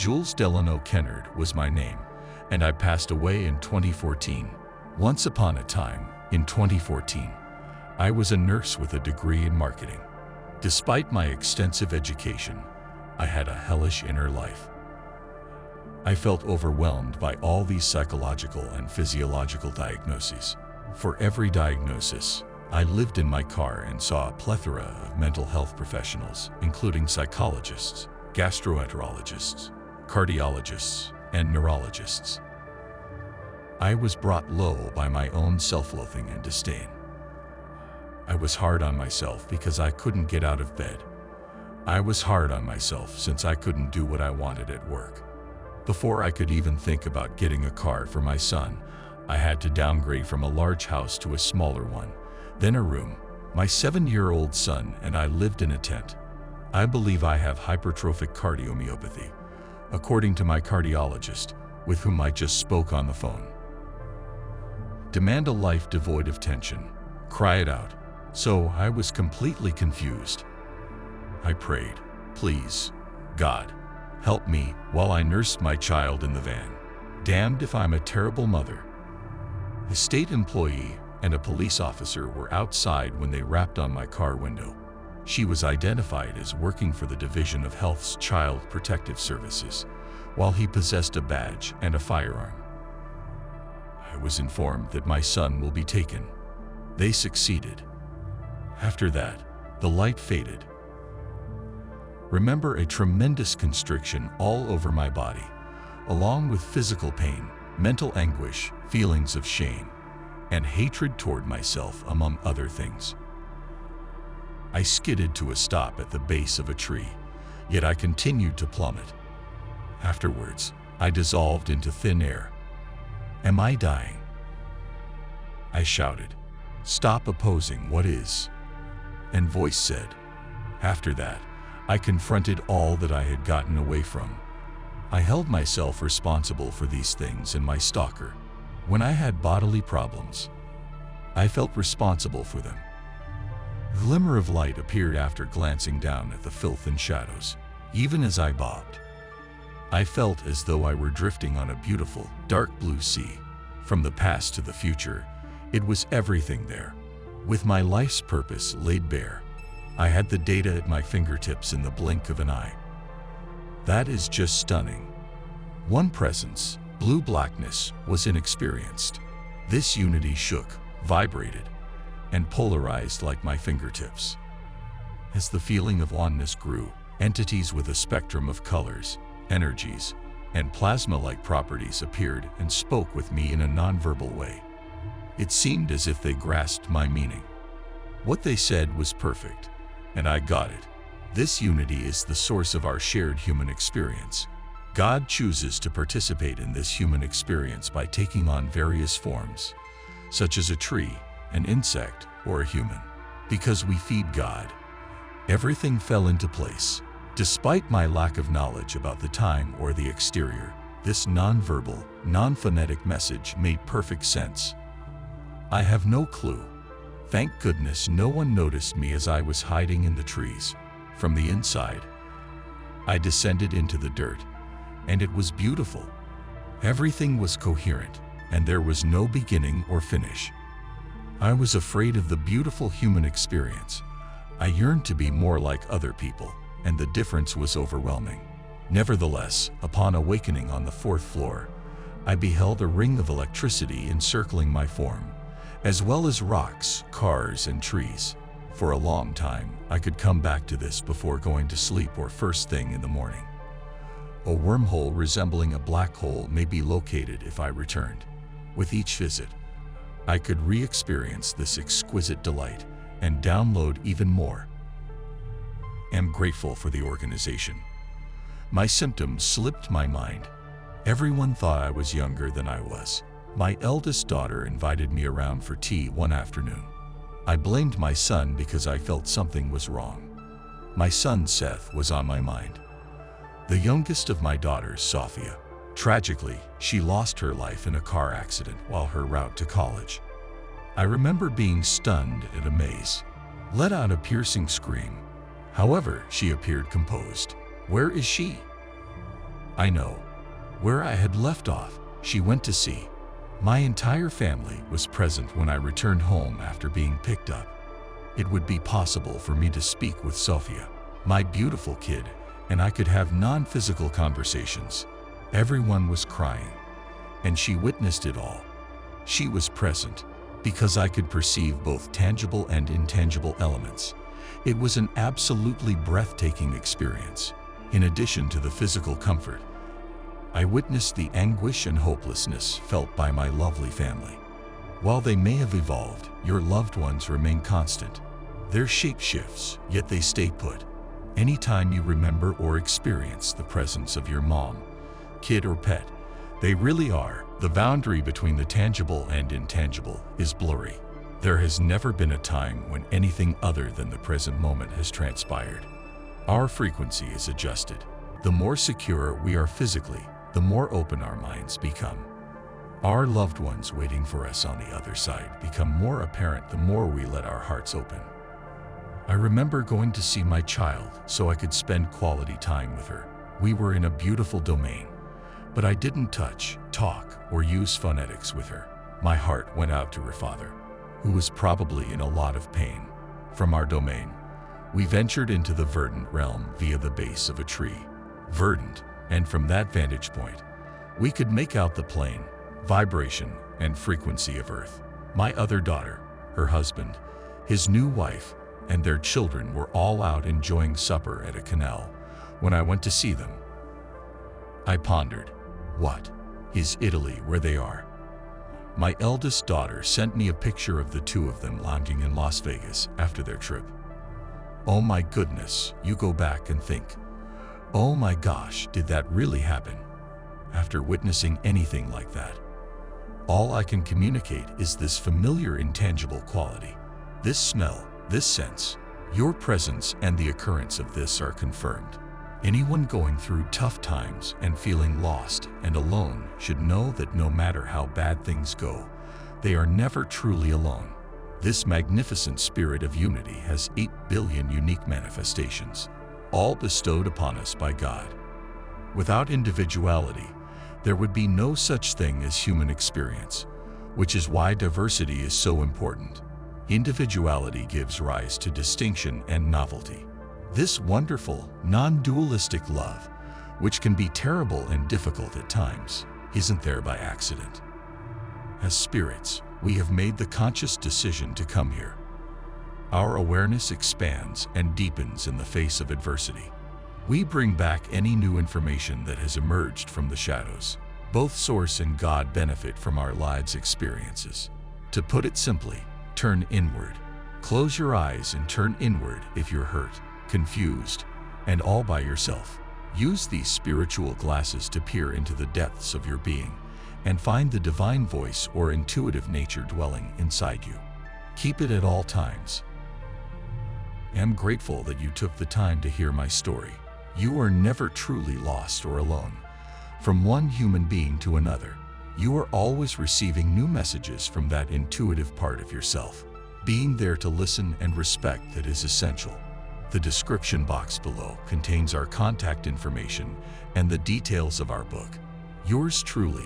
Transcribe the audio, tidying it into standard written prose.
Jules Delano Kennard was my name, and I passed away in 2014. Once upon a time, in 2014, I was a nurse with a degree in marketing. Despite my extensive education, I had a hellish inner life. I felt overwhelmed by all these psychological and physiological diagnoses. For every diagnosis, I lived in my car and saw a plethora of mental health professionals, including psychologists, gastroenterologists, cardiologists, and neurologists. I was brought low by my own self-loathing and disdain. I was hard on myself because I couldn't get out of bed. I was hard on myself since I couldn't do what I wanted at work. Before I could even think about getting a car for my son, I had to downgrade from a large house to a smaller one, then a room. My 7-year-old son and I lived in a tent. I believe I have hypertrophic cardiomyopathy, according to my cardiologist, with whom I just spoke on the phone. Demand a life devoid of tension. Cry it out. So I was completely confused. I prayed, please, God, help me, while I nursed my child in the van. Damned if I'm a terrible mother. A state employee and a police officer were outside when they rapped on my car window. She was identified as working for the Division of Health's Child Protective Services, while he possessed a badge and a firearm. I was informed that my son will be taken. They succeeded. After that, the light faded. Remember a tremendous constriction all over my body, along with physical pain, mental anguish, feelings of shame, and hatred toward myself, among other things. I skidded to a stop at the base of a tree, yet I continued to plummet. Afterwards, I dissolved into thin air. Am I dying? I shouted, "Stop opposing what is." And voice said. After that, I confronted all that I had gotten away from. I held myself responsible for these things and my stalker. When I had bodily problems, I felt responsible for them. A glimmer of light appeared after glancing down at the filth and shadows, even as I bobbed. I felt as though I were drifting on a beautiful, dark blue sea. From the past to the future, it was everything there. With my life's purpose laid bare, I had the data at my fingertips in the blink of an eye. That is just stunning. One presence, blue blackness, was inexperienced. This unity shook, vibrated, and polarized like my fingertips. As the feeling of oneness grew, entities with a spectrum of colors, energies, and plasma-like properties appeared and spoke with me in a nonverbal way. It seemed as if they grasped my meaning. What they said was perfect, and I got it. This unity is the source of our shared human experience. God chooses to participate in this human experience by taking on various forms, such as a tree, an insect, or a human. Because we feed God, everything fell into place. Despite my lack of knowledge about the time or the exterior, this non-verbal, non-phonetic message made perfect sense. I have no clue. Thank goodness no one noticed me as I was hiding in the trees. From the inside, I descended into the dirt, and it was beautiful. Everything was coherent, and there was no beginning or finish. I was afraid of the beautiful human experience. I yearned to be more like other people, and the difference was overwhelming. Nevertheless, upon awakening on the 4th floor, I beheld a ring of electricity encircling my form, as well as rocks, cars, and trees. For a long time, I could come back to this before going to sleep or first thing in the morning. A wormhole resembling a black hole may be located if I returned. With each visit, I could re-experience this exquisite delight and download even more. Am grateful for the organization. My symptoms slipped my mind. Everyone thought I was younger than I was. My eldest daughter invited me around for tea one afternoon. I blamed my son because I felt something was wrong. My son Seth was on my mind. The youngest of my daughters, Sophia. Tragically, she lost her life in a car accident while her route to college. I remember being stunned and amazed, let out a piercing scream. However, she appeared composed. Where is she? I know. Where I had left off, she went to see. My entire family was present when I returned home after being picked up. It would be possible for me to speak with Sophia, my beautiful kid, and I could have non-physical conversations. Everyone was crying, and she witnessed it all. She was present because I could perceive both tangible and intangible elements. It was an absolutely breathtaking experience. In addition to the physical comfort, I witnessed the anguish and hopelessness felt by my lovely family. While they may have evolved, your loved ones remain constant. Their shape shifts, yet they stay put. Anytime you remember or experience the presence of your mom, kid or pet, they really are. The boundary between the tangible and intangible is blurry. There has never been a time when anything other than the present moment has transpired. Our frequency is adjusted. The more secure we are physically, the more open our minds become. Our loved ones waiting for us on the other side become more apparent the more we let our hearts open. I remember going to see my child so I could spend quality time with her. We were in a beautiful domain, but I didn't touch, talk, or use phonetics with her. My heart went out to her father, who was probably in a lot of pain. From our domain, we ventured into the verdant realm via the base of a tree. Verdant, and from that vantage point, we could make out the plane, vibration, and frequency of Earth. My other daughter, her husband, his new wife, and their children were all out enjoying supper at a canal when I went to see them. I pondered, what is Italy where they are? My eldest daughter sent me a picture of the two of them lounging in Las Vegas after their trip. Oh my goodness, you go back and think, oh my gosh, did that really happen? After witnessing anything like that, all I can communicate is this familiar intangible quality. This smell, this sense, your presence and the occurrence of this are confirmed. Anyone going through tough times and feeling lost and alone should know that no matter how bad things go, they are never truly alone. This magnificent spirit of unity has 8 billion unique manifestations, all bestowed upon us by God. Without individuality, there would be no such thing as human experience, which is why diversity is so important. Individuality gives rise to distinction and novelty. This wonderful, non-dualistic love, which can be terrible and difficult at times, isn't there by accident. As spirits, we have made the conscious decision to come here. Our awareness expands and deepens in the face of adversity. We bring back any new information that has emerged from the shadows. Both Source and God benefit from our lives' experiences. To put it simply, turn inward. Close your eyes and turn inward if you're hurt, confused, and all by yourself. Use these spiritual glasses to peer into the depths of your being and find the divine voice or intuitive nature dwelling inside you. Keep it at all times. I'm grateful that you took the time to hear my story. You are never truly lost or alone. From one human being to another, you are always receiving new messages from that intuitive part of yourself. Being there to listen and respect that is essential. The description box below contains our contact information and the details of our book. Yours truly,